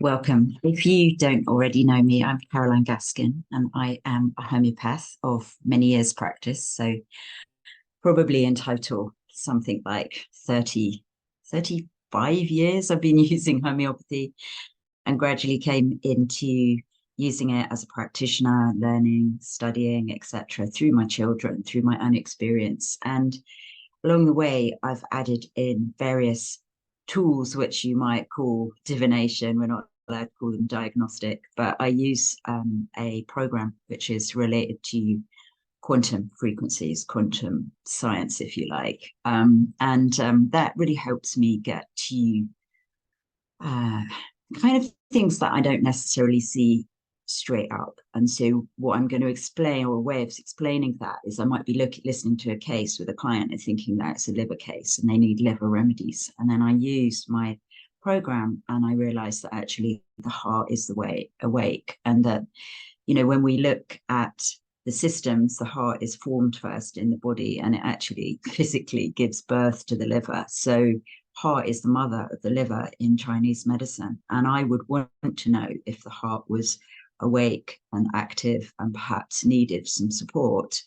Welcome. If you don't already know me, I'm Caroline Gaskin, and I am a homeopath of many years' practice. So probably in total, something like 35 years I've been using homeopathy, and gradually came into using it as a practitioner, learning, studying, etc., through my children, through my own experience. And along the way, I've added in various tools which you might call divination. We're not allowed to call them diagnostic, but I use a program which is related to quantum frequencies, quantum science, if you like. And that really helps me get to uh, kind of things that I don't necessarily see straight up. And so what I'm going to explain, or a way of explaining that, is I might be listening to a case with a client and thinking that it's a liver case and they need liver remedies. And then I use my program and I realize that actually the heart is the way awake, and that, when we look at the systems, the heart is formed first in the body and it actually physically gives birth to the liver. So heart is the mother of the liver in Chinese medicine. And I would want to know if the heart was awake and active and perhaps needed some support,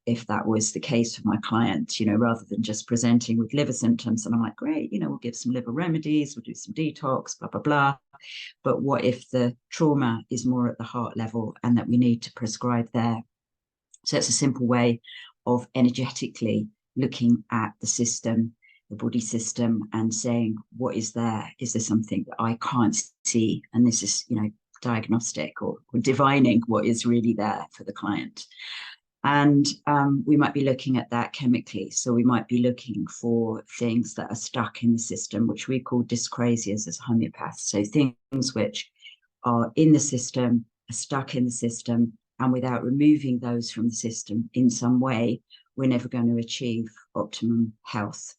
if that was the case for my client, rather than just presenting with liver symptoms. And I'm like, great, we'll give some liver remedies, we'll do some detox, blah, blah, blah. But what if the trauma is more at the heart level and that we need to prescribe there? So it's a simple way of energetically looking at the system, the body system, and saying, what is there? Is there something that I can't see? And this is, diagnostic or divining what is really there for the client. And we might be looking at that chemically. So we might be looking for things that are stuck in the system, which we call dyscrasias as homeopaths. So things which are in the system, are stuck in the system, and without removing those from the system in some way, we're never going to achieve optimum health.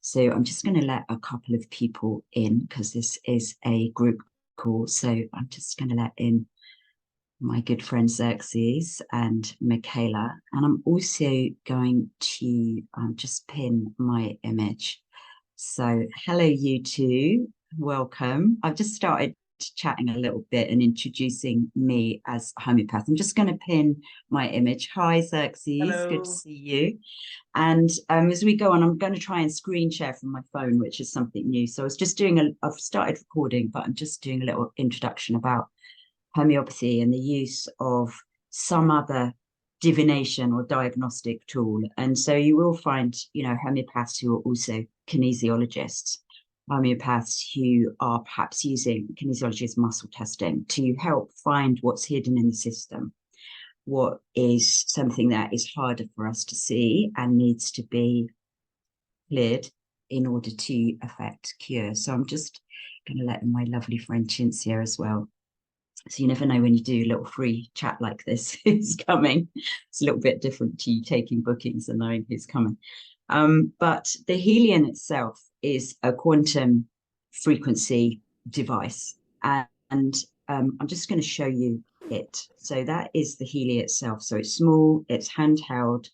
So I'm just going to let a couple of people in because this is a group call. So I'm just going to let in my good friend Xerxes and Michaela. And I'm also going to just pin my image. So hello, you two. Welcome. I've just started chatting a little bit and introducing me as a homeopath. I'm just going to pin my image. Hi, Xerxes. Hello. Good to see you. And as we go on, I'm going to try and screen share from my phone, which is something new. So I've started recording, but I'm just doing a little introduction about homeopathy and the use of some other divination or diagnostic tool. And so you will find, homeopaths who are also kinesiologists, homeopaths who are perhaps using kinesiology as muscle testing to help find what's hidden in the system, what is something that is harder for us to see and needs to be cleared in order to affect cure. So I'm just going to let my lovely friend Cinzia as well. So you never know when you do a little free chat like this who's coming. It's a little bit different to you taking bookings and knowing who's coming. But the Healy itself is a quantum frequency device. And I'm just going to show you it. So that is the Healy itself. So it's small, it's handheld,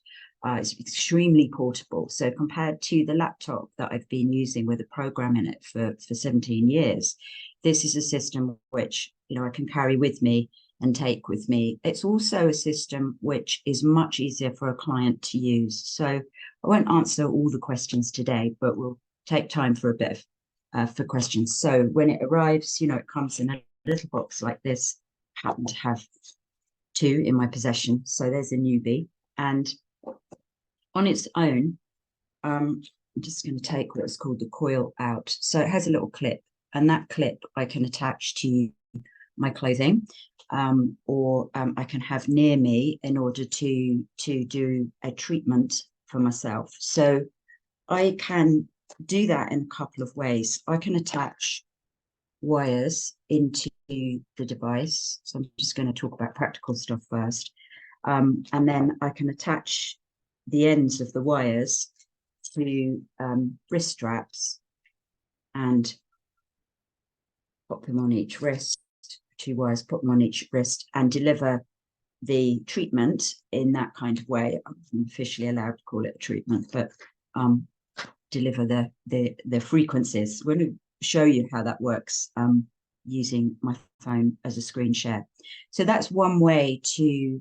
it's extremely portable. So compared to the laptop that I've been using with a program in it for 17 years, this is a system which, I can carry with me and take with me. It's also a system which is much easier for a client to use. So I won't answer all the questions today, but we'll take time for a bit of for questions. So when it arrives, it comes in a little box like this. I happen to have two in my possession. So there's a newbie. And on its own, I'm just going to take what's called the coil out. So it has a little clip, and that clip I can attach to my clothing, or I can have near me in order to do a treatment for myself. So I can do that in a couple of ways. I can attach wires into the device. So I'm just going to talk about practical stuff first. And then I can attach the ends of the wires to wrist straps and pop them on each wrist, two wires, put them on each wrist, and deliver the treatment in that kind of way. I'm officially allowed to call it a treatment, but deliver the frequencies. We're going to show you how that works using my phone as a screen share. So that's one way to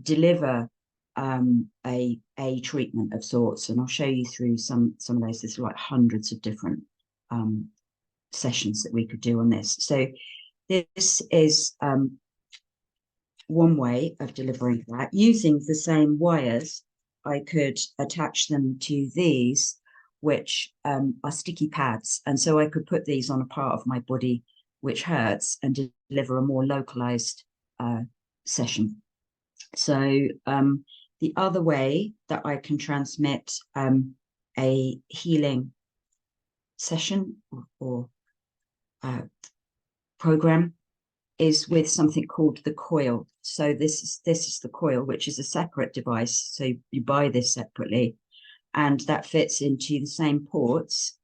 deliver a treatment of sorts, and I'll show you through some of those. There's like hundreds of different sessions that we could do on this. So this is one way of delivering that. Using the same wires, I could attach them to these, which are sticky pads, and so I could put these on a part of my body which hurts and deliver a more localized session. So the other way that I can transmit a healing session or program is with something called the coil. So this is the coil, which is a separate device. So you buy this separately, and that fits into the same ports.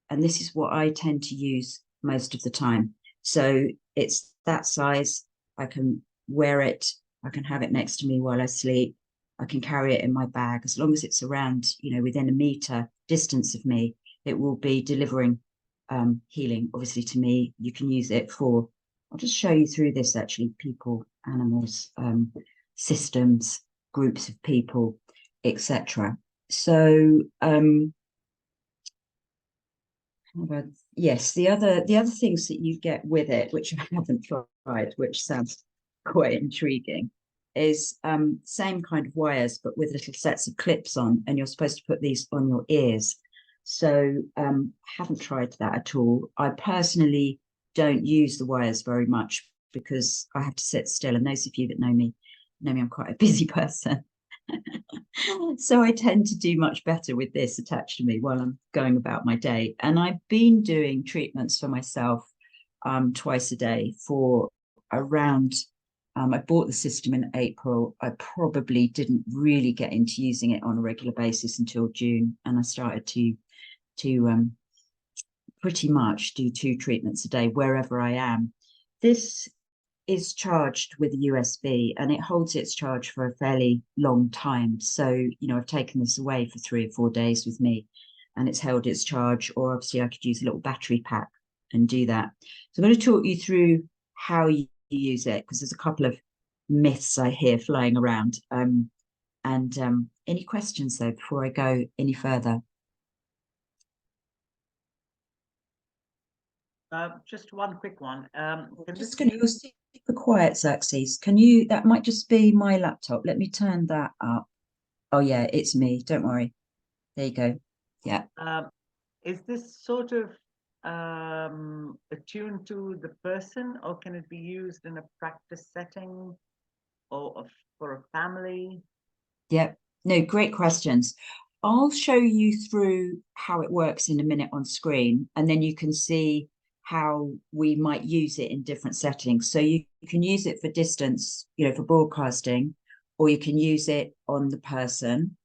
And this is what I tend to use most of the time. So it's that size. I can wear it. I can have it next to me while I sleep. I can carry it in my bag. As long as it's around, within a meter distance of me, it will be delivering healing. Obviously, to me, you can use it for, I'll just show you through this actually, people, animals, systems, groups of people, etc. So yes, the other things that you get with it, which I haven't tried, which sounds quite intriguing, is same kind of wires, but with little sets of clips on, and you're supposed to put these on your ears. So haven't tried that at all. I personally don't use the wires very much because I have to sit still. And those of you that know me, I'm quite a busy person. So I tend to do much better with this attached to me while I'm going about my day. And I've been doing treatments for myself twice a day for around, I bought the system in April. I probably didn't really get into using it on a regular basis until June. And I started to pretty much do 2 treatments a day wherever I am. This is charged with a USB, and it holds its charge for a fairly long time. So, I've taken this away for 3 or 4 days with me, and it's held its charge. Or obviously I could use a little battery pack and do that. So I'm going to talk you through how you use it, because there's a couple of myths I hear flying around. Any questions though before I go any further? Just one quick one. Just going to, you're super quiet, Xerxes. Can you, that might just be my laptop. Let me turn that up. Oh yeah, it's me. Don't worry. There you go. Yeah. Is this sort of attuned to the person, or can it be used in a practice setting or for a family? Yep. No, great questions. I'll show you through how it works in a minute on screen, and then you can see how we might use it in different settings. So you can use it for distance, for broadcasting, or you can use it on the person.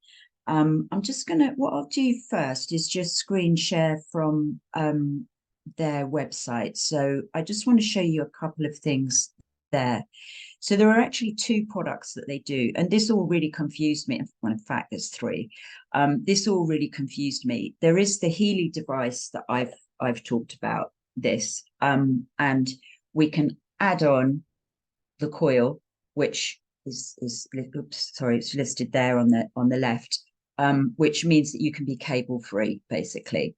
I'm just what I'll do first is just screen share from their website. So I just want to show you a couple of things there. So there are actually 2 products that they do, and this all really confused me. Well, in fact, there's 3. This all really confused me. There is the Healy device that I've talked about this, and we can add on the coil, which is oops, sorry, it's listed there on the left, which means that you can be cable free, basically.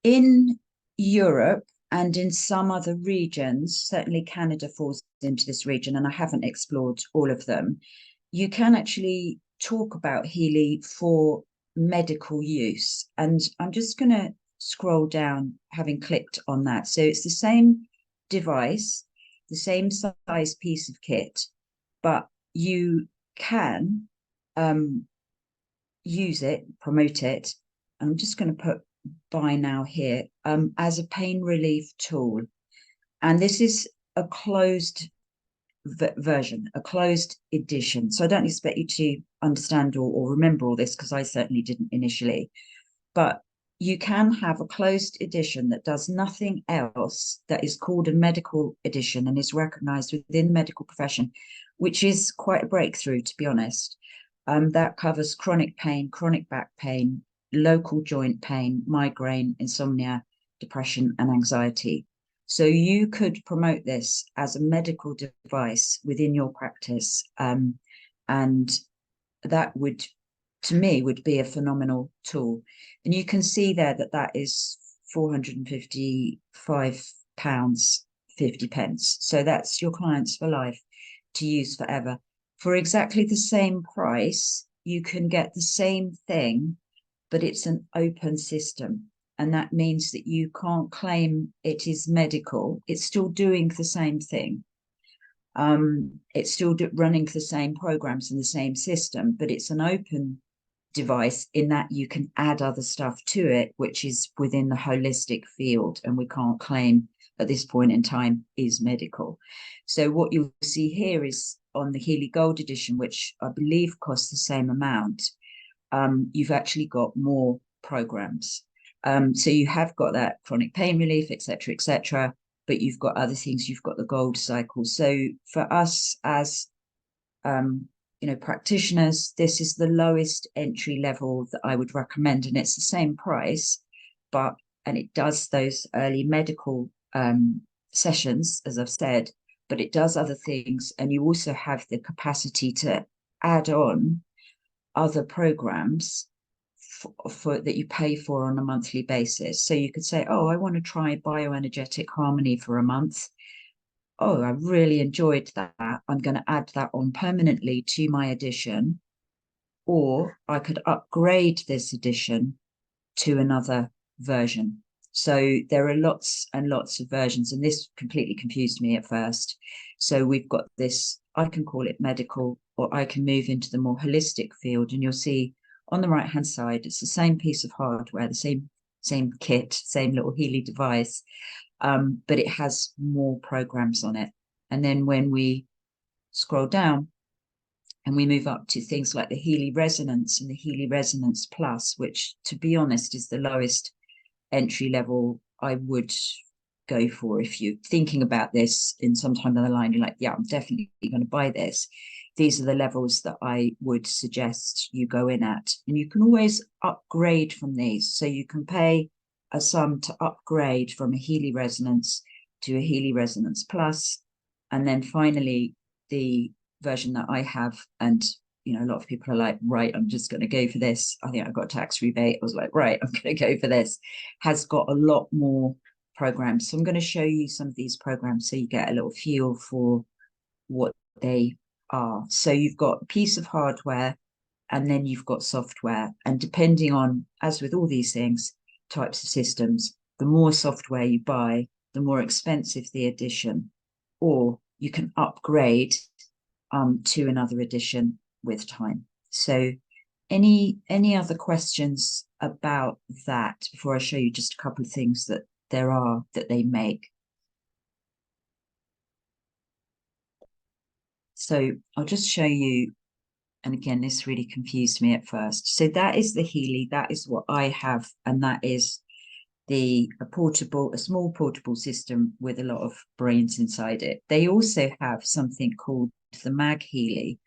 In Europe and in some other regions, certainly Canada falls into this region, and I haven't explored all of them, you can actually talk about Healy for medical use. And I'm just going to scroll down, having clicked on that. So it's the same device, the same size piece of kit, but you can use it, promote it. I'm just going to put buy now here as a pain relief tool. And this is a closed version, a closed edition. So I don't expect you to understand or remember all this, because I certainly didn't initially. But you can have a closed edition that does nothing else, that is called a medical edition and is recognized within the medical profession, which is quite a breakthrough, to be honest. That covers chronic pain, chronic back pain, local joint pain, migraine, insomnia, depression, and anxiety. So you could promote this as a medical device within your practice. And that would, to me, would be a phenomenal tool. And you can see there that that is £455.50. So that's your clients for life to use forever. For exactly the same price, you can get the same thing, but it's an open system. And that means that you can't claim it is medical. It's still doing the same thing. It's still running the same programs in the same system, but it's an open device in that you can add other stuff to it, which is within the holistic field, and we can't claim at this point in time is medical. So what you'll see here is on the Healy Gold Edition, which I believe costs the same amount, you've actually got more programs. So you have got that chronic pain relief, etc., but you've got other things. You've got the gold cycle. So for us as practitioners, this is the lowest entry level that I would recommend, and it's the same price, and it does those early medical sessions, as I've said, but it does other things, and you also have the capacity to add on other programs for that you pay for on a monthly basis. So you could say, oh, I want to try bioenergetic harmony for a month. Oh, I really enjoyed that. I'm going to add that on permanently to my edition. Or I could upgrade this edition to another version. So there are lots and lots of versions, and this completely confused me at first. So we've got this, I can call it medical, or I can move into the more holistic field, and you'll see on the right-hand side, it's the same piece of hardware, the same kit, same little Healy device, but it has more programs on it. And then when we scroll down and we move up to things like the Healy Resonance and the Healy Resonance Plus, which, to be honest, is the lowest entry level I would go for. If you're thinking about this in some time down the line, you're like, yeah, I'm definitely going to buy this. These are the levels that I would suggest you go in at. And you can always upgrade from these. So you can pay a sum to upgrade from a Healy Resonance to a Healy Resonance Plus. And then finally, the version that I have, and a lot of people are like, right, I'm just going to go for this. I think I got a tax rebate. I was like, right, I'm going to go for this. Has got a lot more programs. So I'm going to show you some of these programs so you get a little feel for what they are. So you've got a piece of hardware, and then you've got software. And depending on, as with all these things, types of systems, the more software you buy, the more expensive the edition, or you can upgrade to another edition with time. So any other questions about that before I show you just a couple of things that there are that they make? So I'll just show you, and again, this really confused me at first. So that is the Healy, that is what I have, and that is a small portable system with a lot of brains inside it. They also have something called the Mag Healy,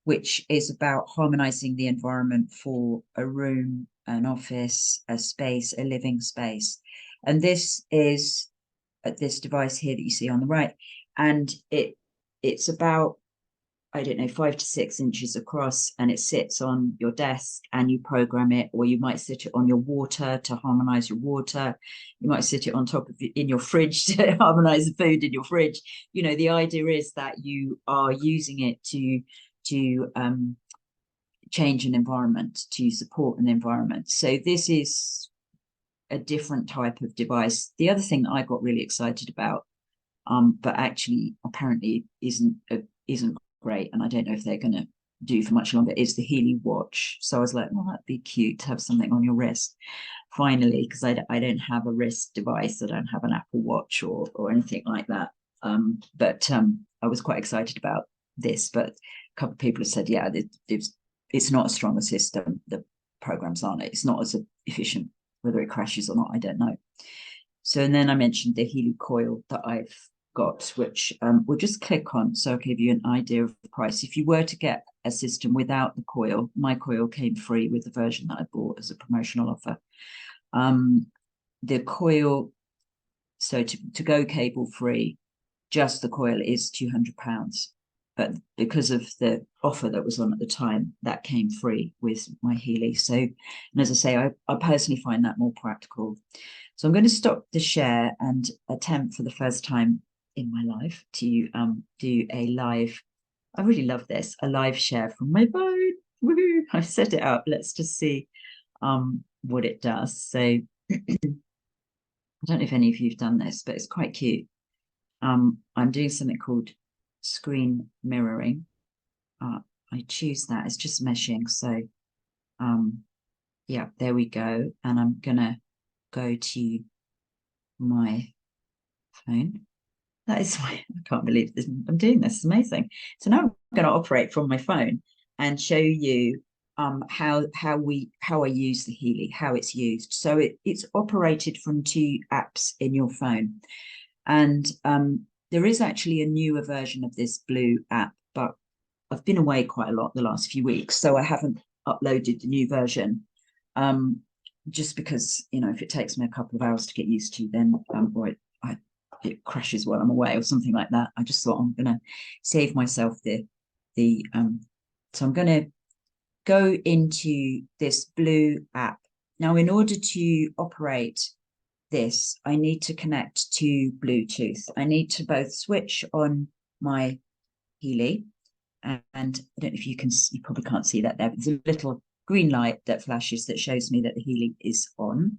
which is about harmonizing the environment for a room, an office, a space, a living space. And this is this device here that you see on the right. And it's about, I don't know, 5 to 6 inches across, and it sits on your desk and you program it, or you might sit it on your water to harmonize your water. You might sit it on top of in your fridge to harmonize the food in your fridge. The idea is that you are using it to change an environment, to support an environment. So this is a different type of device. The other thing that I got really excited about, but actually apparently isn't great, and I don't know if they're going to do for much longer, is the Healy watch. So I was like, well, that'd be cute to have something on your wrist finally, because I don't have a wrist device. I don't have an Apple Watch or anything like that. But I was quite excited about this, but a couple of people have said, yeah, it's not as strong a system. The programs aren't. It's not as efficient. Whether it crashes or not, I don't know. So, and then I mentioned the Healy coil that I've got, which we'll just click on. So I'll give you an idea of the price. If you were to get a system without the coil, my coil came free with the version that I bought as a promotional offer. The coil So to go cable free, just the coil is £200. But because of the offer that was on at the time, that came free with my Healy. So, and as I say, I personally find that more practical. So I'm going to stop the share and attempt for the first time in my life to do a live. I really love this, a live share from my phone. Woohoo! I've set it up. Let's just see what it does. So I don't know if any of you've done this, but it's quite cute. I'm doing something called screen mirroring. I choose that. It's just meshing. So yeah, there we go. And I'm gonna go to my phone. That is I can't believe this. I'm doing this. It's amazing. So now I'm going to operate from my phone and show you how I use the Healy, how it's used. So it's operated from 2 apps in your phone, and there is actually a newer version of this blue app, but I've been away quite a lot the last few weeks, so I haven't uploaded the new version. Just because, you know, if it takes me a couple of hours to get used to, then or it crashes while I'm away or something like that. I just thought I'm going to save myself so I'm going to go into this blue app. Now, in order to operate this, I need to connect to Bluetooth. I need to both switch on my Healy, and I don't know if you probably can't see that there. There's a little green light that flashes that shows me that the Healy is on,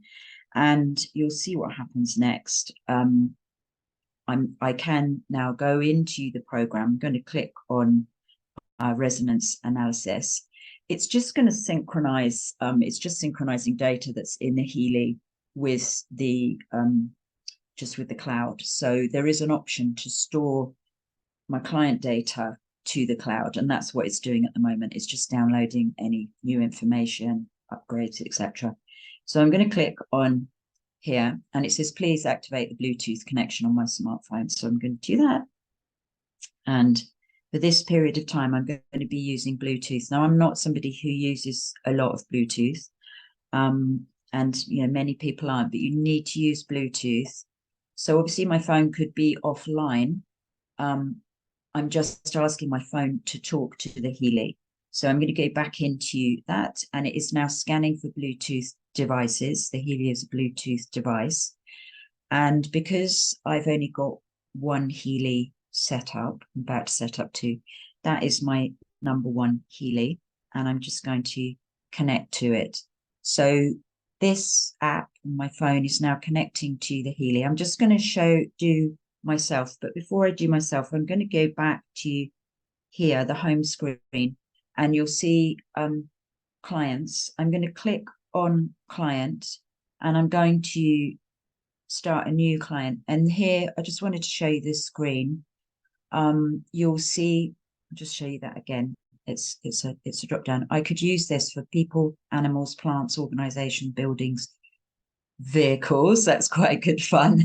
and you'll see what happens next. I can now go into the program. I'm going to click on resonance analysis. It's just going to synchronize. It's just synchronizing data that's in the Healy with the just with the cloud. So there is an option to store my client data to the cloud, and that's what it's doing at the moment. It's just downloading any new information, upgrades, etc. So I'm going to click on here, and it says please activate the Bluetooth connection on my smartphone. So I'm going to do that, and for this period of time I'm going to be using Bluetooth. Now, I'm not somebody who uses a lot of Bluetooth, and you know, many people aren't, but you need to use Bluetooth. So obviously my phone could be offline. I'm just asking my phone to talk to the Healy. So I'm going to go back into that, and it is now scanning for Bluetooth devices. The Healy is a Bluetooth device. And because I've only got one Healy set up, I'm about to set up 2, that is my number 1 Healy, and I'm just going to connect to it. So this app on my phone is now connecting to the Healy. I'm just going to do myself, but before I do myself, I'm going to go back to here, the home screen, and you'll see clients. I'm going to click on client, and I'm going to start a new client. And here, I just wanted to show you this screen. You'll see, I'll just show you that again. It's a drop down. I could use this for people, animals, plants, organization, buildings, vehicles. That's quite good fun.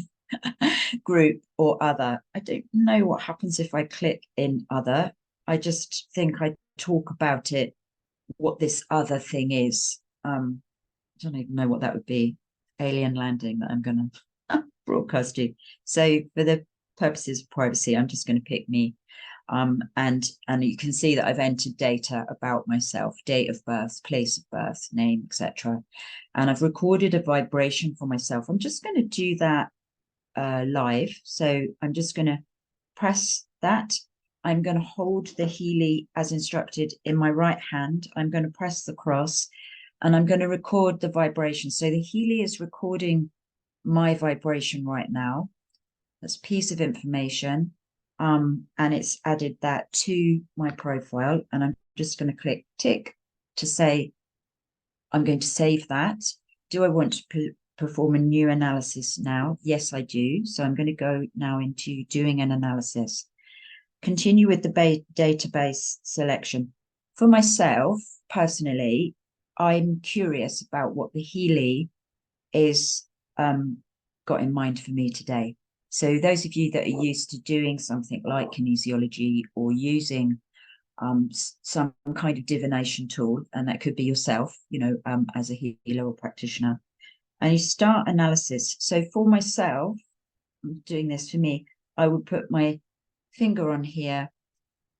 Group or other. I don't know what happens if I click in other. I just think I talk about it, what this other thing is. I don't even know what that would be. Alien landing that I'm going to broadcast you. So for the purposes of privacy, I'm just going to pick me. And you can see that I've entered data about myself, date of birth, place of birth, name, etc. And I've recorded a vibration for myself. I'm just going to do that live. So I'm just going to press that. I'm going to hold the Healy as instructed in my right hand. I'm going to press the cross, and I'm going to record the vibration. So the Healy is recording my vibration right now. That's a piece of information. And it's added that to my profile. And I'm just going to click tick to say I'm going to save that. Do I want to perform a new analysis now? Yes, I do. So I'm going to go now into doing an analysis. Continue with the database selection. For myself, personally, I'm curious about what the Healy is got in mind for me today. So those of you that are used to doing something like kinesiology or using some kind of divination tool, and that could be yourself, you know, as a healer or practitioner, and you start analysis. So for myself, doing this for me, I would put my finger on here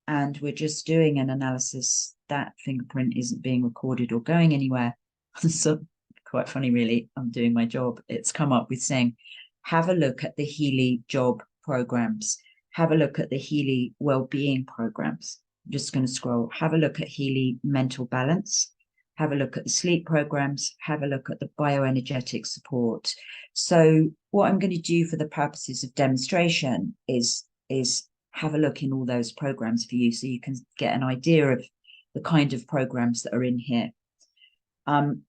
and we're just doing an analysis. That fingerprint isn't being recorded or going anywhere. So quite funny, really. I'm doing my job. It's come up with saying, have a look at the Healy job programs. Have a look at the Healy well-being programs. I'm just going to scroll. Have a look at Healy mental balance. Have a look at the sleep programs. Have a look at the bioenergetic support. So what I'm going to do for the purposes of demonstration is have a look in all those programs for you so you can get an idea of the kind of programs that are in here.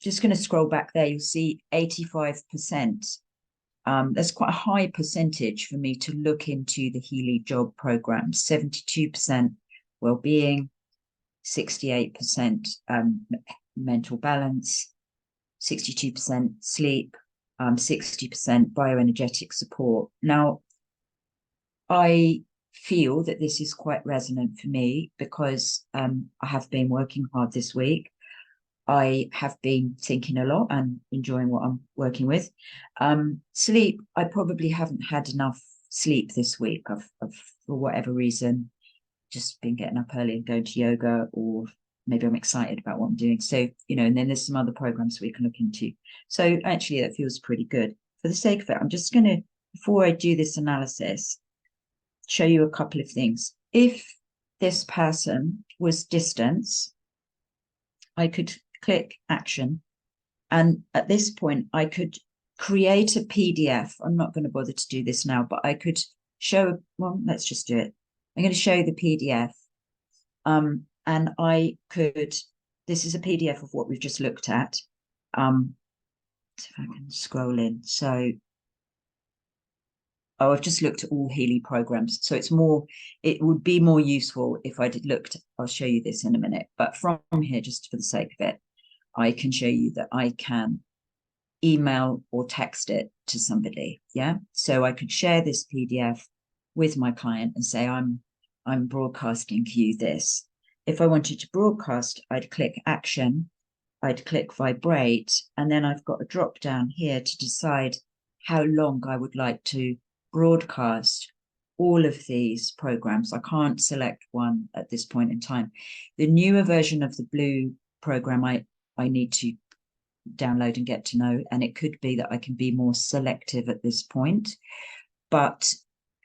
Just going to scroll back there, you'll see 85%. That's quite a high percentage for me to look into the Healy job programs. 72% well-being, 68% mental balance, 62% sleep, 60% bioenergetic support. Now, I feel that this is quite resonant for me because I have been working hard this week. I have been thinking a lot and enjoying what I'm working with. Sleep, I probably haven't had enough sleep this week. I've for whatever reason, just been getting up early and going to yoga, or maybe I'm excited about what I'm doing. So, and then there's some other programs we can look into. So actually that feels pretty good. For the sake of it, I'm just going to, before I do this analysis, show you a couple of things. If this person was distance, I could click action. And at this point, I could create a PDF. I'm not going to bother to do this now, but I could show, well, let's just do it. I'm going to show the PDF. And I could, this is a PDF of what we've just looked at. So if I can scroll in. So, I've just looked at all Healy programs. So it would be more useful if I did looked, I'll show you this in a minute. But from here, just for the sake of it, I can show you that I can email or text it to somebody. Yeah. So I could share this PDF with my client and say, I'm broadcasting to you this. If I wanted to broadcast, I'd click action, I'd click vibrate, and then I've got a drop down here to decide how long I would like to broadcast all of these programs. I can't select one at this point in time. The newer version of the blue program, I need to download and get to know, and it could be that I can be more selective at this point. But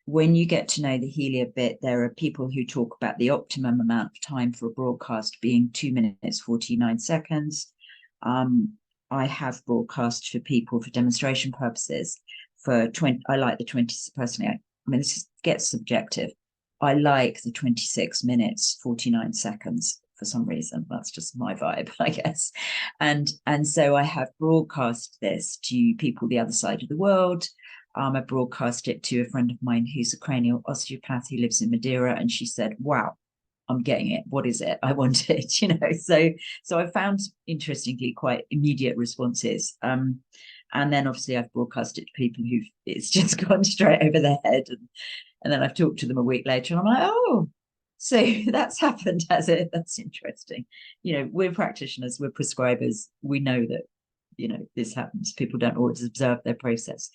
when you get to know the Healy a bit, there are people who talk about the optimum amount of time for a broadcast being 2 minutes, 49 seconds. I have broadcast for people for demonstration purposes for 20. I like the 20, personally. I mean, this gets subjective. I like the 26 minutes, 49 seconds for some reason. That's just my vibe, I guess. And so I have broadcast this to people the other side of the world. I broadcast it to a friend of mine who's a cranial osteopath who lives in Madeira, and she said, wow, I'm getting it. What is it? I want it, So I found, interestingly, quite immediate responses. And then obviously I've broadcast it to people who it's just gone straight over their head. And then I've talked to them a week later and I'm like, oh, so that's happened, has it? That's interesting. We're practitioners, we're prescribers. We know that, this happens. People don't always observe their process.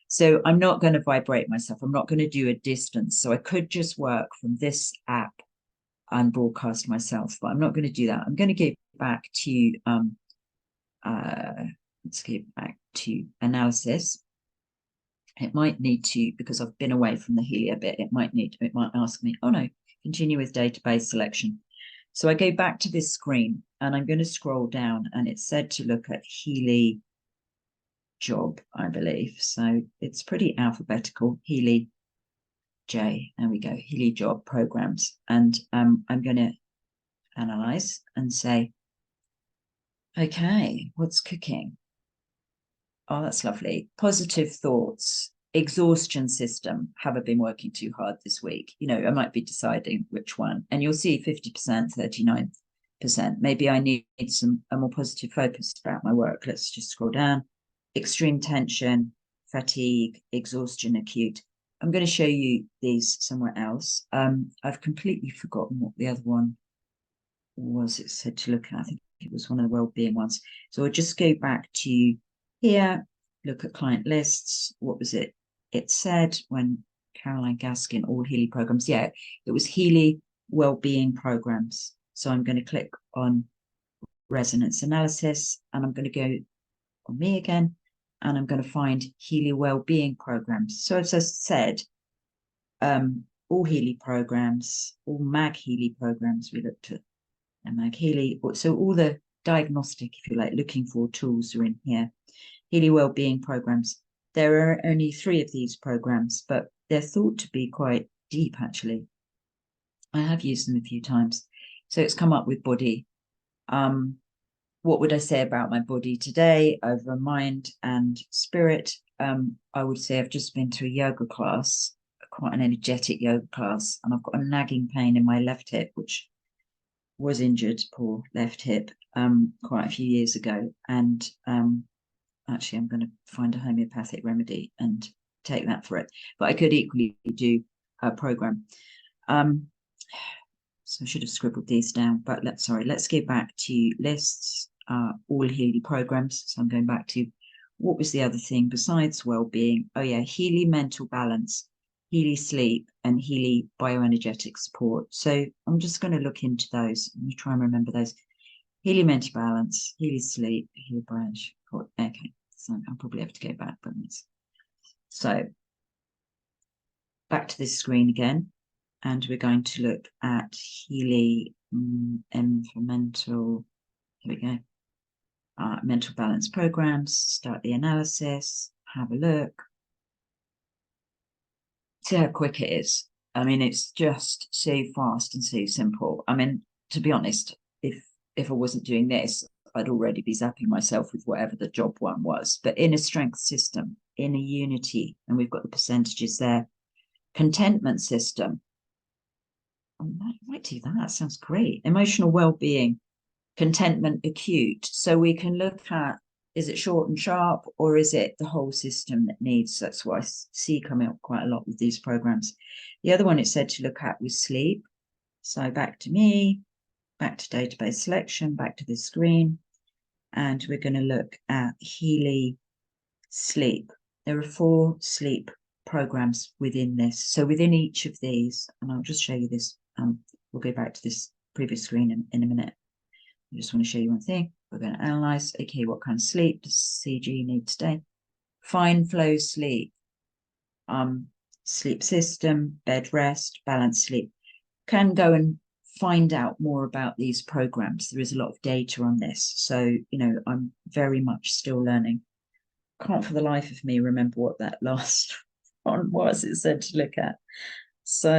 So I'm not going to vibrate myself. I'm not going to do a distance. So I could just work from this app and broadcast myself, but I'm not going to do that. I'm going to go back to, let's go back to analysis. It might need to, because I've been away from the Healy a bit, it might ask me, oh no, continue with database selection. So I go back to this screen and I'm going to scroll down, and it's said to look at Healy job, I believe. So it's pretty alphabetical. Healy J, there we go, Healy job programs. And I'm going to analyze and say, okay, what's cooking? Oh, that's lovely. Positive thoughts, exhaustion system. Have I been working too hard this week? I might be deciding which one. And you'll see 50%, 39%. Maybe I need a more positive focus about my work. Let's just scroll down. Extreme tension, fatigue, exhaustion, acute. I'm going to show you these somewhere else. I've completely forgotten what the other one was. It said to look at. I think it was one of the well-being ones. So I'll just go back to here, look at client lists. What was it? it said when Caroline Gaskin, all Healy programs, yeah, it was Healy well-being programs. So I'm going to click on resonance analysis, and I'm going to go on me again, and I'm going to find Healy well-being programs. So as I said, all Healy programs, all Mag Healy programs, we looked at Mag Healy. So all the diagnostic, if you like, looking for tools are in here. Healy well-being programs. There are only 3 of these programs, but they're thought to be quite deep, actually. I have used them a few times. So it's come up with body. What would I say about my body today over mind and spirit? I would say I've just been to a yoga class, quite an energetic yoga class, and I've got a nagging pain in my left hip, which was injured, poor left hip, quite a few years ago. And actually, I'm going to find a homeopathic remedy and take that for it. But I could equally do a program. So I should have scribbled these down, but let's go back to lists, all Healy programs. So I'm going back to what was the other thing besides well-being? Oh yeah, Healy mental balance, Healy sleep, and Healy bioenergetic support. So I'm just going to look into those and try and remember those. Healy mental balance, Healy sleep, Healy bioenergetic support. Okay, so I'll probably have to go back. So back to this screen again. And we're going to look at Healy mental, here we go, mental balance programs, start the analysis, have a look. See how quick it is. I mean, it's just so fast and so simple. I mean, to be honest, if I wasn't doing this, I'd already be zapping myself with whatever the job one was. But in a strength system, in a unity, and we've got the percentages there, contentment system, I might do that. Sounds great. Emotional well-being, contentment, acute. So we can look at, is it short and sharp, or is it the whole system that needs? That's what I see coming up quite a lot with these programs. The other one it said to look at was sleep. So back to me, back to database selection, back to the screen. And we're going to look at Healy sleep. There are 4 sleep programs within this. So within each of these, and I'll just show you this, we'll go back to this previous screen in a minute. I just want to show you one thing. We're going to analyze, okay, what kind of sleep does CG need today? Fine flow sleep, sleep system, bed rest, balanced sleep. Can go and find out more about these programs. There is a lot of data on this. So, I'm very much still learning. Can't for the life of me remember what that last one was it said to look at. So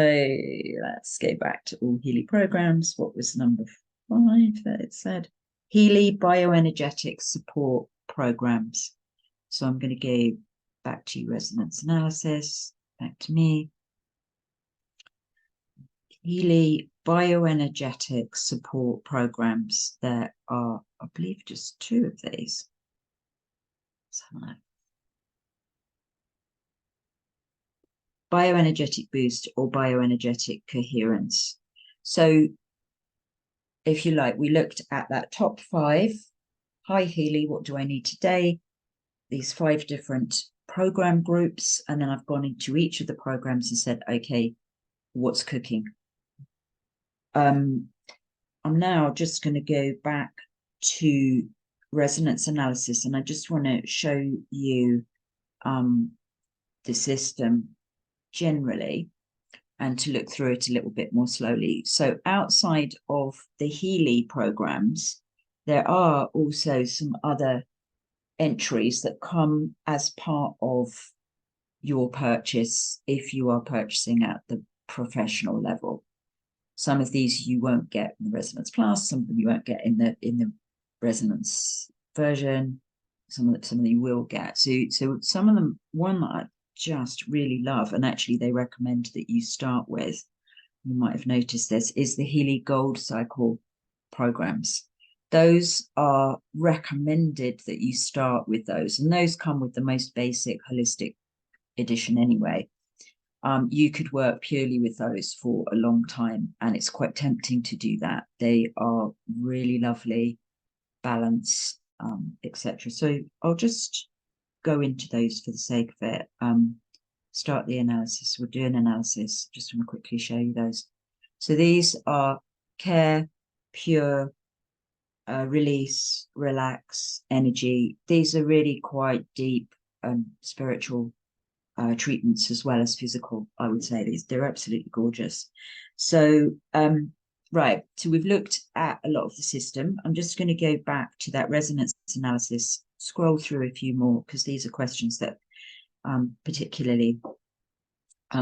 let's go back to all Healy programs. What was number 5 that it said? Healy bioenergetic support programs. So I'm going to go back to resonance analysis, back to me. Healy bioenergetic support programs. There are, I believe, just 2 of these. Let's have a look. Bioenergetic boost or bioenergetic coherence. So if you like, we looked at that top 5. Hi Healy, what do I need today? These 5 different program groups, and then I've gone into each of the programs and said, okay, what's cooking? I'm now just going to go back to resonance analysis, and I just want to show you the system generally, and to look through it a little bit more slowly. So outside of the Healy programs, there are also some other entries that come as part of your purchase if you are purchasing at the professional level. Some of these you won't get in the Resonance Plus, some of them you won't get in the Resonance version, some of them you will get. So some of them, one that I just really love, and actually they recommend that you start with, you might have noticed this, is the Healy Gold Cycle programs. Those are recommended that you start with those, and those come with the most basic holistic edition anyway. You could work purely with those for a long time, and it's quite tempting to do that. They are really lovely, balance, etc. So I'll just go into those for the sake of it. start the analysis. We'll do an analysis. Just want to quickly show you those. So these are care, pure, release, relax, energy. These are really quite deep spiritual treatments as well as physical, I would say. They're absolutely gorgeous. So, right, so we've looked at a lot of the system. I'm just going to go back to that resonance analysis, scroll through a few more, because these are questions that particularly,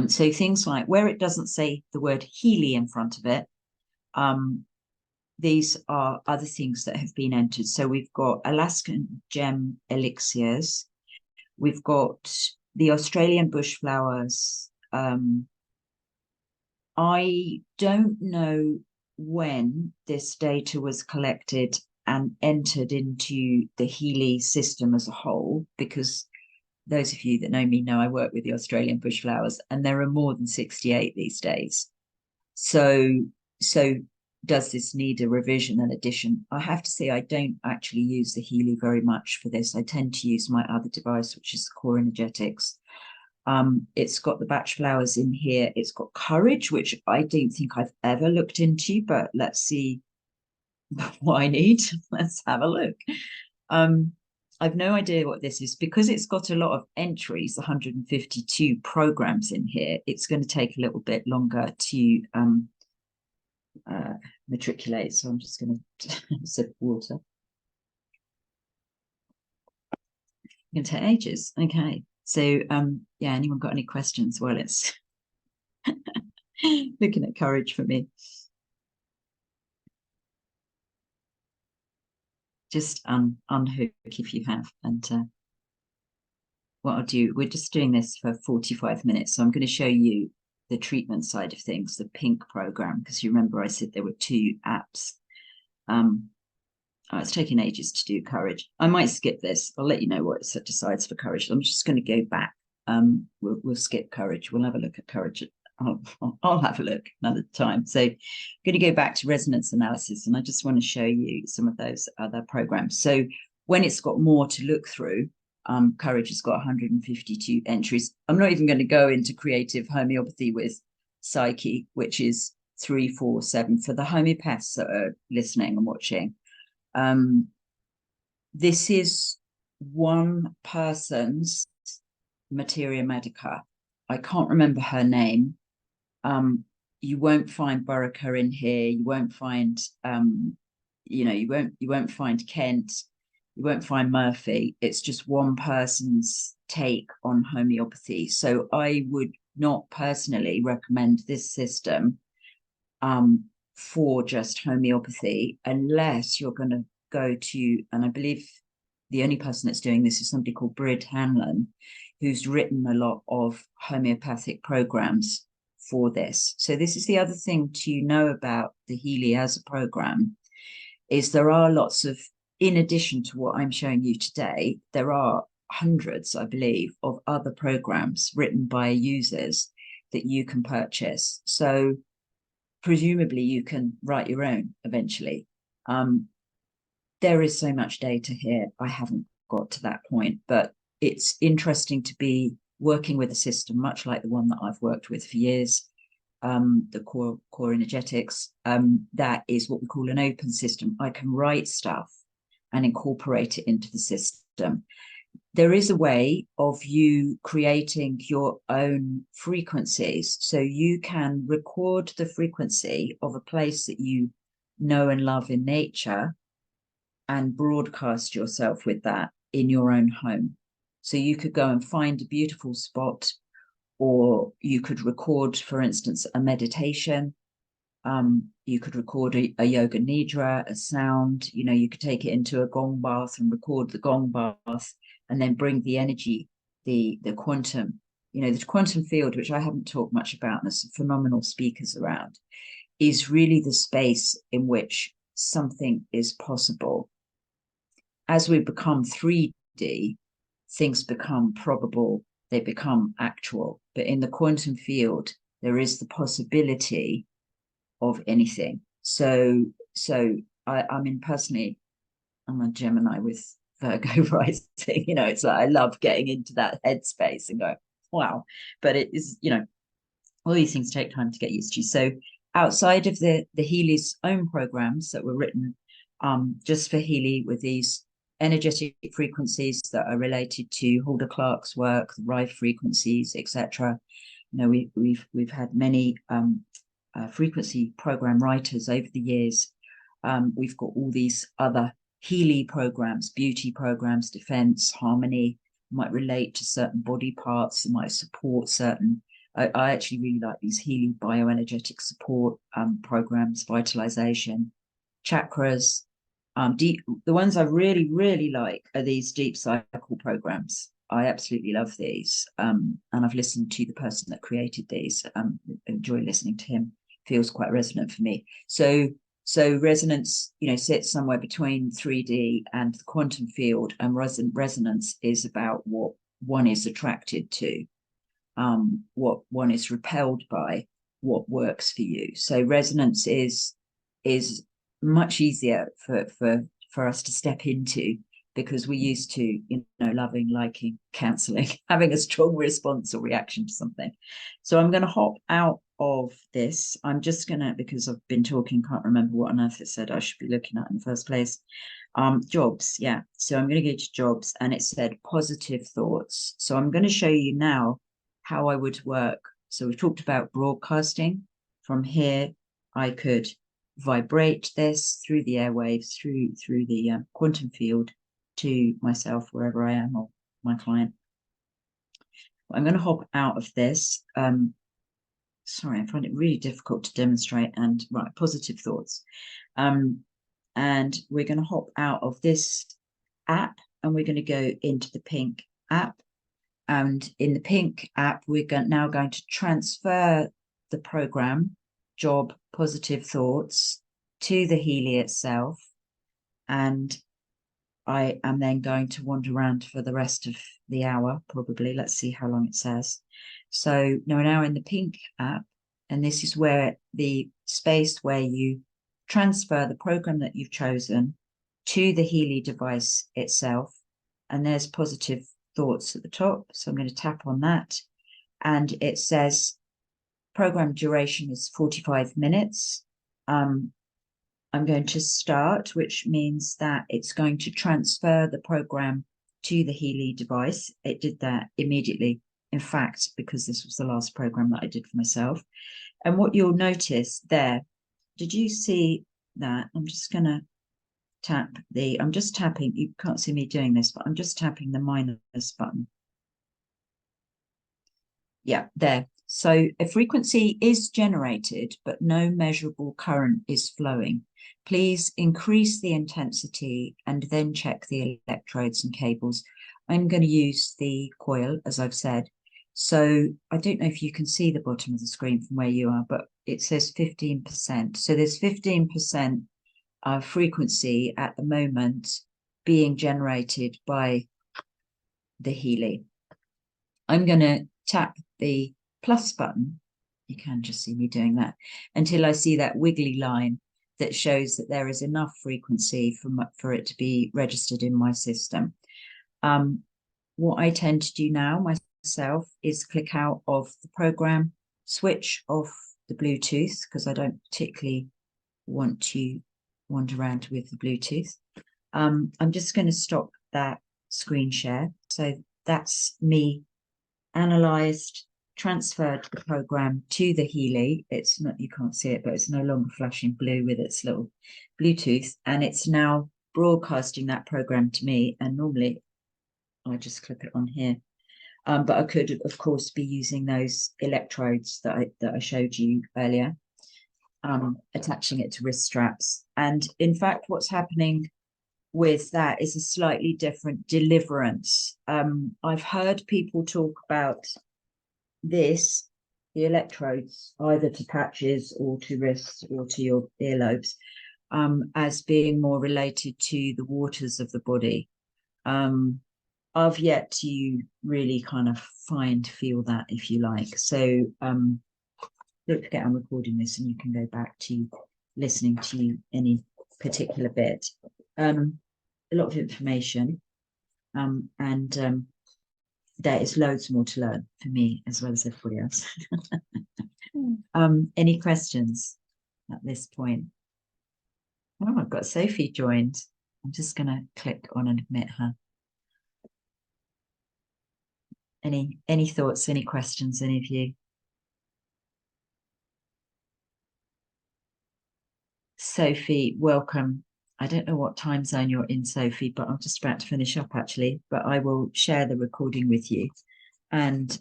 so things like where it doesn't say the word Healy in front of it, these are other things that have been entered. So we've got Alaskan gem elixirs, we've got the Australian bush flowers. I don't know when this data was collected and entered into the Healy system as a whole, because those of you that know me know I work with the Australian bush flowers, and there are more than 68 these days. So does this need a revision and addition? I have to say I don't actually use the Healy very much for this. I tend to use my other device, which is the Core Energetics. It's got the batch flowers in here. It's got courage, which I don't think I've ever looked into, but let's see what I need. Let's have a look. I've no idea what this is because it's got a lot of entries, 152 programs in here. It's going to take a little bit longer to matriculate. So I'm just going to sip water. It's going to take ages. Okay. So yeah, anyone got any questions? Well, it's looking at courage for me. Just unhook if you have. And what I'll do, we're just doing this for 45 minutes. So I'm going to show you the treatment side of things, the pink program, because you remember I said there were 2 apps. It's taking ages to do courage. I might skip this. I'll let you know what it decides for courage. I'm just going to go back. We'll skip courage. We'll have a look at courage. I'll have a look another time. So I'm going to go back to resonance analysis, and I just want to show you some of those other programs. So when it's got more to look through, courage has got 152 entries. I'm not even going to go into creative homeopathy with psyche, which is 347 for the homeopaths that are listening and watching. This is one person's materia medica. I can't remember her name. You won't find Burraker in here. You won't find, you won't find Kent. You won't find Murphy. It's just one person's take on homeopathy. So I would not personally recommend this system for just homeopathy, unless you're going to go to, and I believe the only person that's doing this is somebody called Brid Hanlon, who's written a lot of homeopathic programs for this. So this is the other thing to know about the Healy as a program, is there are lots of, in addition to what I'm showing you today, there are hundreds, I believe, of other programs written by users that you can purchase. So presumably you can write your own eventually. There is so much data here. I haven't got to that point, but it's interesting to be working with a system much like the one that I've worked with for years, the core energetics. That is what we call an open system. I can write stuff and incorporate it into the system. There is a way of you creating your own frequencies. So you can record the frequency of a place that you know and love in nature and broadcast yourself with that in your own home. So you could go and find a beautiful spot, or you could record, for instance, a meditation. You could record a yoga nidra, a sound. You could take it into a gong bath and record the gong bath, and then bring the energy, the quantum, the quantum field, which I haven't talked much about, and there's some phenomenal speakers around, is really the space in which something is possible. As we become 3D, things become probable, they become actual. But in the quantum field, there is the possibility of anything. So I mean, personally, I'm a Gemini with Virgo rising. It's like I love getting into that headspace and go, wow. But it is, you know, all these things take time to get used to. So outside of the Healy's own programs that were written just for Healy, with these energetic frequencies that are related to Hulda Clark's work, the Rive frequencies, etc. You know, we've had many frequency program writers over the years. We've got all these other Healy programs, beauty programs, defense, harmony, might relate to certain body parts, might support certain. I actually really like these Healy bioenergetic support programs, vitalization, chakras. The ones I really, really like are these deep cycle programs. I absolutely love these. And I've listened to the person that created these. Enjoy listening to him. Feels quite resonant for me. So resonance, you know, sits somewhere between 3D and the quantum field, and resonance is about what one is attracted to, what one is repelled by, what works for you. So resonance is much easier for us to step into, because we're used to, you know, loving, liking, cancelling, having a strong response or reaction to something. So I'm going to hop out of this. I'm just going to, because I've been talking, can't remember what on earth it said I should be looking at in the first place. Jobs, yeah. So I'm going to go to jobs, and it said positive thoughts. So I'm going to show you now how I would work. So we've talked about broadcasting. From here, I could vibrate this through the airwaves, through the quantum field to myself, wherever I am, or my client. I'm going to hop out of this. Sorry, I find it really difficult to demonstrate. And right, positive thoughts. And we're going to hop out of this app, and we're going to go into the pink app. And in the pink app, we're now going to transfer the program, job positive thoughts, to the Healy itself. And I am then going to wander around for the rest of the hour, probably. Let's see how long it says. So now we're now in the pink app, and this is where the space where you transfer the program that you've chosen to the Healy device itself. And there's positive thoughts at the top. So I'm going to tap on that. And it says program duration is 45 minutes. I'm going to start, which means that it's going to transfer the program to the Healy device. It did that immediately, in fact, because this was the last program that I did for myself. And what you'll notice there, did you see that? I'm just going to tap I'm just tapping, you can't see me doing this, but I'm just tapping the minus button. Yeah, there. So a frequency is generated, but no measurable current is flowing. Please increase the intensity and then check the electrodes and cables. I'm going to use the coil, as I've said. So I don't know if you can see the bottom of the screen from where you are, but it says 15%. So there's 15% frequency at the moment being generated by the Healy. I'm going to tap the plus button. You can just see me doing that until I see that wiggly line that shows that there is enough frequency for it to be registered in my system. What I tend to do now myself is click out of the program, switch off the Bluetooth, because I don't particularly want to wander around with the Bluetooth. I'm just going to stop that screen share. So that's me analyzed, transferred the program to the Healy. It's not, you can't see it, but it's no longer flashing blue with its little Bluetooth, and it's now broadcasting that program to me. And normally I just clip it on here, but I could, of course, be using those electrodes that I showed you earlier, attaching it to wrist straps. And in fact, what's happening with that is a slightly different deliverance. I've heard people talk about this, the electrodes, either to patches or to wrists or to your earlobes, as being more related to the waters of the body. I've yet to really kind of feel that, if you like. So don't forget I'm recording this, and you can go back to listening to any particular bit. A lot of information, and there is loads more to learn for me as well as everybody else. Any questions at this point? Oh, I've got Sophie joined. I'm just going to click on and admit her. Any thoughts, any questions, any of you? Sophie, welcome. I don't know what time zone you're in, Sophie, but I'm just about to finish up actually, but I will share the recording with you. And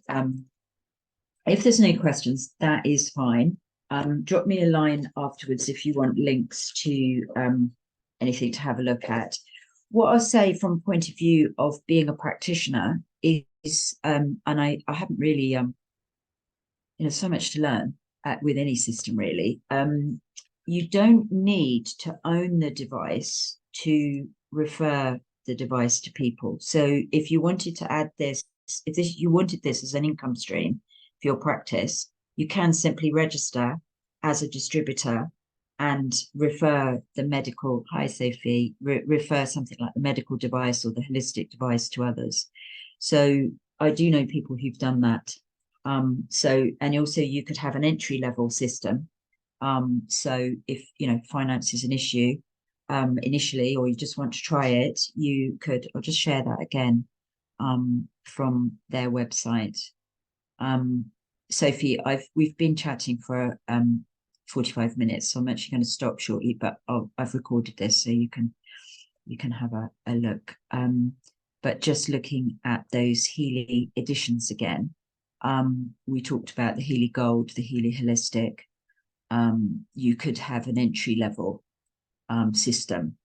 if there's no questions, that is fine. Drop me a line afterwards if you want links to anything to have a look at. What I'll say from a point of view of being a practitioner is, and I haven't really, so much to learn with any system really. You don't need to own the device to refer the device to people. So if you wanted to add this, you wanted this as an income stream for your practice, you can simply register as a distributor and refer the medical, hi Sophie, refer something like the medical device or the holistic device to others. So I do know people who've done that. And also you could have an entry level system. So if, finance is an issue initially, or you just want to try it, you could, I'll just share that again from their website. Sophie, we've been chatting for 45 minutes, so I'm actually going to stop shortly, but I've recorded this so you can have a look. But just looking at those Healy editions again, we talked about the Healy Gold, the Healy Holistic. You could have an entry level system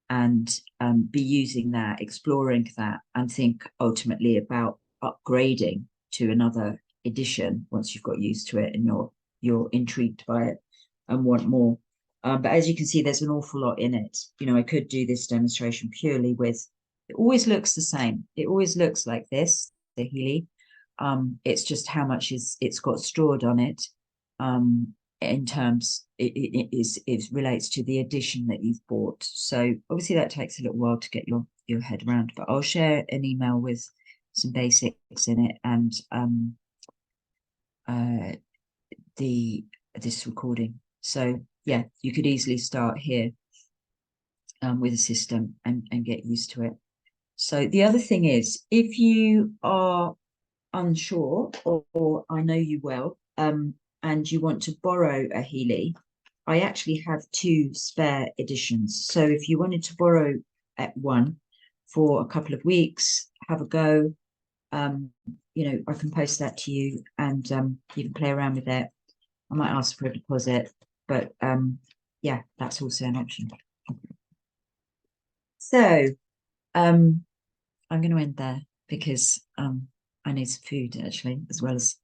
and be using that, exploring that, and think ultimately about upgrading to another edition once you've got used to it and you're intrigued by it and want more. But as you can see, there's an awful lot in it. I could do this demonstration purely with, it always looks the same. It always looks like this, the Healy. It's just how much it's got stored on it. In terms, it relates to the edition that you've bought. So obviously that takes a little while to get your head around, but I'll share an email with some basics in it and this recording. So yeah, you could easily start here with a system and get used to it. So the other thing is, if you are unsure, or I know you will, and you want to borrow a Healy, I actually have 2 spare editions. So if you wanted to borrow at one for a couple of weeks, have a go, I can post that to you and you can play around with it. I might ask for a deposit, but yeah, that's also an option. So I'm going to end there because I need some food actually, as well as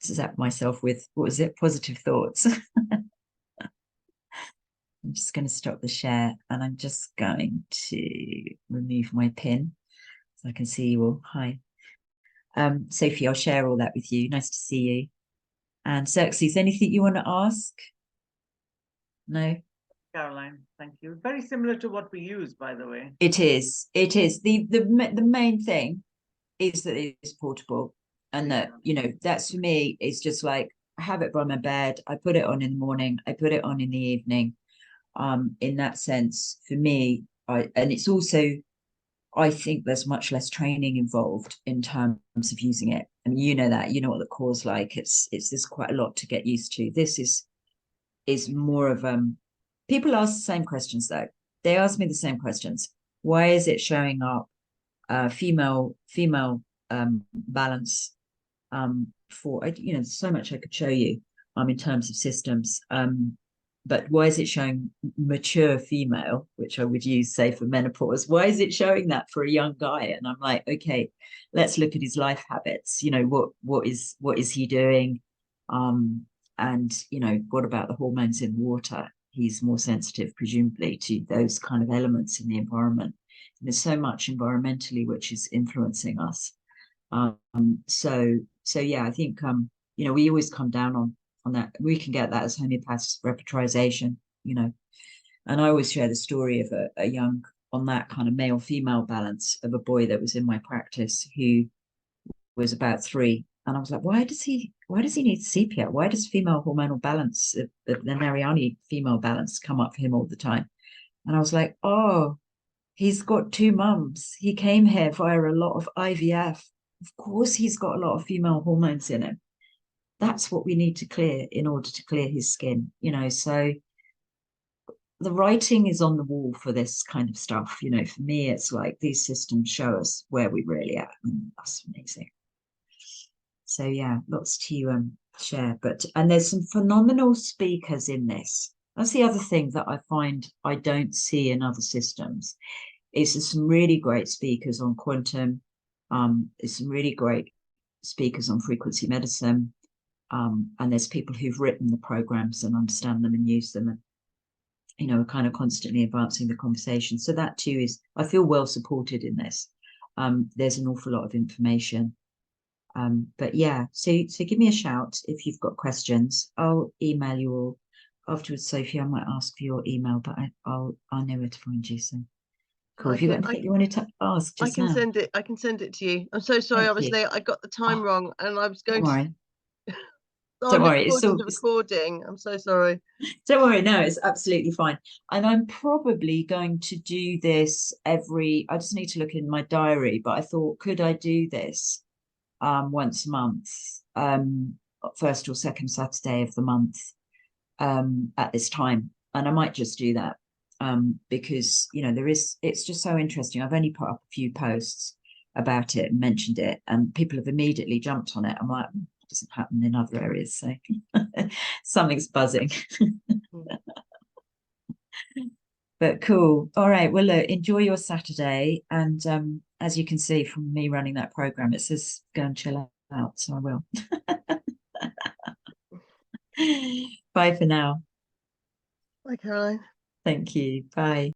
zap myself with, what was it, positive thoughts. I'm just going to stop the share and I'm just going to remove my pin so I can see you all. Hi. Sophie, I'll share all that with you. Nice to see you. And Xerxes, anything you want to ask? No? Caroline, thank you. Very similar to what we use, by the way. It is. It is. The main thing is that it's portable, and that, that's for me, it's just like, I have it by my bed, I put it on in the morning, I put it on in the evening. In that sense, for me, and it's also, I think there's much less training involved in terms of using it. I mean, that, what the core's like. There's quite a lot to get used to. This is more of people ask the same questions though. They ask me the same questions. Why is it showing up female balance for, there's so much I could show you in terms of systems, but why is it showing mature female, which I would use, say, for menopause? Why is it showing that for a young guy? And I'm like, okay, let's look at his life habits. What is he doing? And what about the hormones in water? He's more sensitive, presumably, to those kind of elements in the environment. And there's so much environmentally which is influencing us. So yeah, I think we always come down on that. We can get that as homeopaths, repertorization, and I always share the story of a young on that kind of male female balance of a boy that was in my practice who was about 3. And I was like, why does he need CPR? Why does female hormonal balance, the Nariani female balance, come up for him all the time? And I was like, oh, he's got 2 mums. He came here via a lot of IVF. Of course, he's got a lot of female hormones in him. That's what we need to clear in order to clear his skin, So the writing is on the wall for this kind of stuff. For me, it's like these systems show us where we really are. And that's amazing. So yeah, lots to share. And there's some phenomenal speakers in this. That's the other thing that I find I don't see in other systems. Is there's some really great speakers on quantum. There's some really great speakers on frequency medicine. And there's people who've written the programs and understand them and use them, and are kind of constantly advancing the conversation. So that too is, I feel well supported in this. There's an awful lot of information. But yeah, so give me a shout if you've got questions. I'll email you all afterwards, Sophie. I might ask for your email, but I'll know where to find you. So cool. Have you got anything you wanted to ask just now? I can send it to you. I'm so sorry. Obviously, I got the time wrong, and I was going to. Don't worry. It's the recording. I'm so sorry. Don't worry. No, it's absolutely fine. And I'm probably going to do this I just need to look in my diary, but I thought, could I do this once a month, first or second Saturday of the month at this time? And I might just do that because, it's just so interesting. I've only put up a few posts about it and mentioned it, and people have immediately jumped on it. I'm like, it doesn't happen in other areas. So something's buzzing. But cool. All right. Well, look, enjoy your Saturday. And as you can see from me running that program, it says go and chill out. So I will. Bye for now. Bye, Caroline. Thank you. Bye.